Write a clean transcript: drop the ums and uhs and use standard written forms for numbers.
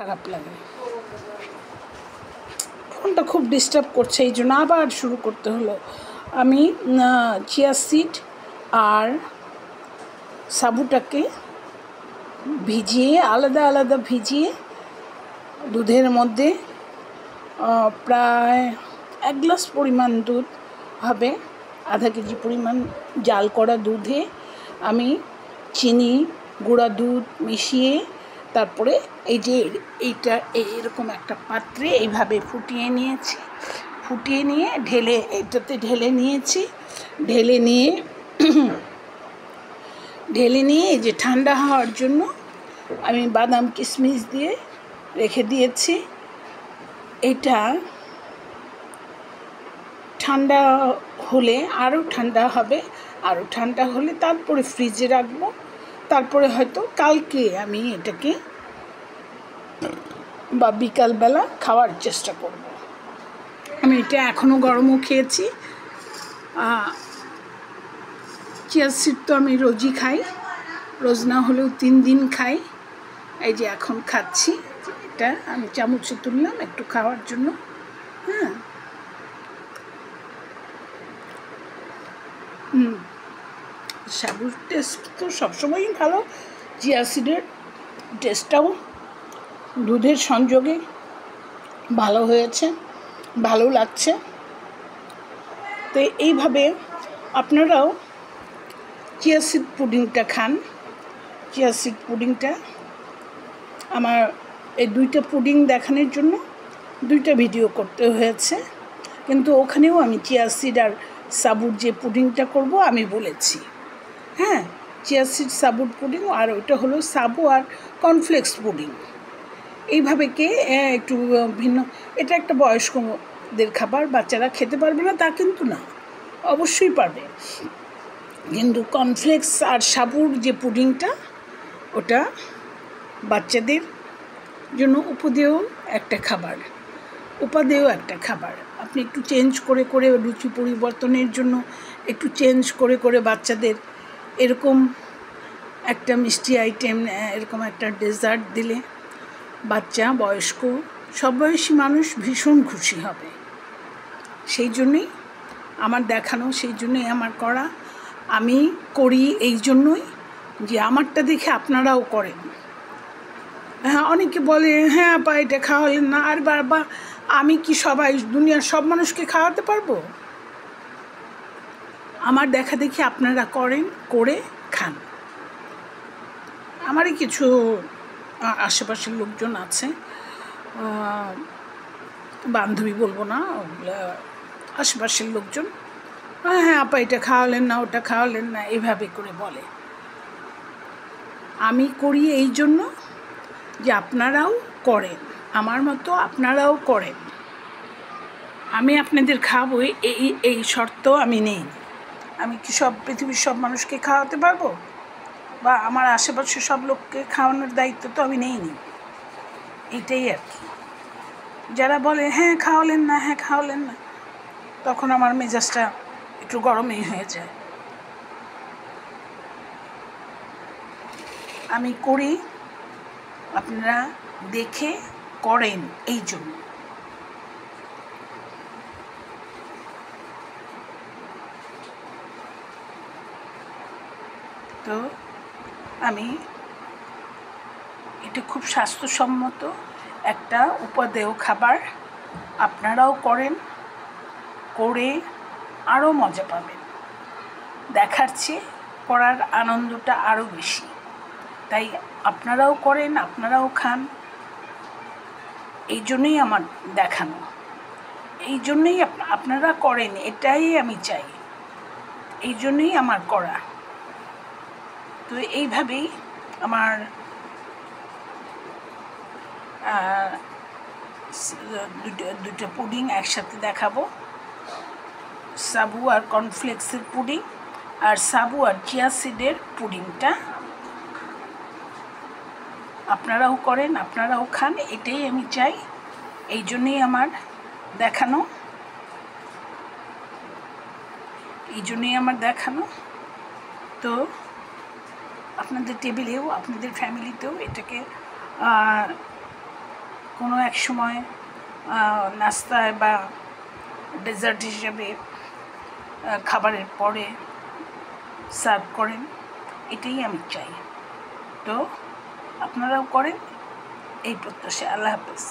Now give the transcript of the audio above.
খারাপ লাগে। ফোনটা খুব ডিস্টার্ব করছে, এই জন্য আবার শুরু করতে হলো। আমি চিয়া সিড আর সাবুটাকে ভিজিয়ে আলাদা আলাদা ভিজিয়ে দুধের মধ্যে প্রায় 1 গ্লাস পরিমাণ দুধ হবে, আধা কেজি পরিমাণ জাল করা দুধে আমি চিনি গুঁড়া দুধ মিশিয়ে তারপরে এই যে এইটা এরকম একটা পাত্রে এইভাবে ফুটিয়ে নিয়েছি, ফুটিয়ে নিয়ে এইটাতে ঢেলে নিয়েছি। ঢেলে নিয়ে এই যে ঠান্ডা হওয়ার জন্য আমি বাদাম কিশমিশ দিয়ে রেখে দিয়েছি। এটা ঠান্ডা হলে আরও ঠান্ডা হবে, আরও ঠান্ডা হলে তারপরে ফ্রিজে রাখবো। তারপরে হয়তো কালকে আমি এটাকে বা বিকালবেলা খাওয়ার চেষ্টা করব। আমি এটা এখনও গরমও খেয়েছি। চিয়া সিড তো আমি রোজই খাই, রোজ না হলেও 3 দিন খাই। এই যে এখন খাচ্ছি, এটা আমি চামচে তুললাম একটু খাওয়ার জন্য। সাবুর টেস্ট তো সবসময়ই ভালো, চিয়া সিডের টেস্টটাও দুধের সংযোগে ভালো হয়েছে, ভালো লাগছে। তো এইভাবে আপনারাও চিয়া সিড পুডিংটা খান। চিয়া সিড পুডিংটা আমার এই 2টা পুডিং দেখানোর জন্য 2টা ভিডিও করতে হয়েছে, কিন্তু ওখানেও আমি চিয়া সিড আর সাবুর যে পুডিংটা করব আমি বলেছি। চিয়া সিড সাবুর পুডিং, আর ওইটা হলো সাবু আর কর্নফ্লেক্স পুডিং। এইভাবে একটু ভিন্ন। এটা একটা বয়স্কদের খাবার, বাচ্চারা খেতে পারবে না তা কিন্তু না, অবশ্যই পারবে। কিন্তু কর্নফ্লেক্স আর সাবুর যে পুডিংটা ওটা বাচ্চাদের জন্য উপাদেয় একটা খাবার। আপনি একটু চেঞ্জ করে রুচি পরিবর্তনের জন্য একটু চেঞ্জ করে বাচ্চাদের এরকম একটা মিষ্টি আইটেম, এরকম একটা ডেজার্ট দিলে বাচ্চা বয়স্ক সব বয়সী মানুষ ভীষণ খুশি হবে। সেই জন্যই আমার দেখানো, সেই জন্যই আমার করা। আমি করি এই জন্যই যে আমারটা দেখে আপনারাও করেন। অনেকে বলে আপা এটা খাওয়ালেন না। আর বাবা, আমি কি সবাই দুনিয়ার সব মানুষকে খাওয়াতে পারবো? আমার দেখা দেখি আপনারা করেন, করে খান। আমারই কিছু আশেপাশের লোকজন আছে, বান্ধবী বলবো না, আশেপাশের লোকজন, আপা এটা খাওয়ালেন না, ওটা খাওয়ালেন না, এভাবে করে বলে। আমি করি এই জন্য যে আপনারাও করেন, আমার মতো আপনারাও করেন। আমি আপনাদের খাওয়াবো এই শর্ত আমি নেই। আমি কি পৃথিবীর সব মানুষকে খাওয়াতে পারবো? বা আমার আশেপাশে সব লোককে খাওয়ানোর দায়িত্ব তো আমি নেইনি। এটাই আর কি। যারা বলে খাওয়ালেন না, তখন আমার মেজাজটা একটু গরমই হয়ে যায়। আমি করি, আপনারা দেখে করেন এই জন্য। তো আমি এটা খুব স্বাস্থ্যসম্মত একটা উপাদেয় খাবার। আপনারাও করেন, করে আরও মজা পাবেন। দেখার চেয়ে করার আনন্দটা আরও বেশি। তাই আপনারাও করেন, আপনারাও খান। এই জন্যই আমার দেখানো, এই জন্যই আপনারা করেন, এটাই আমি চাই, এই জন্যই আমার করা। তো এইভাবেই আমার দুটো পুডিং একসাথে দেখাবো, সাবু আর কর্নফ্লেক্সের পুডিং আর সাবু আর চিয়া সিডের পুডিংটা। আপনারাও করেন, আপনারাও খান, এটাই আমি চাই, এই জন্যই আমার দেখানো, তো আপনাদের টেবিলেও, আপনাদের ফ্যামিলিতেও এটাকে কোনো এক সময় নাস্তায় বা ডেজার্ট হিসেবে খাবারের পরে সার্ভ করেন, এটাই আমি চাই। তো আপনারাও করেন এই প্রত্যাশায়। আল্লাহ হাফেজ।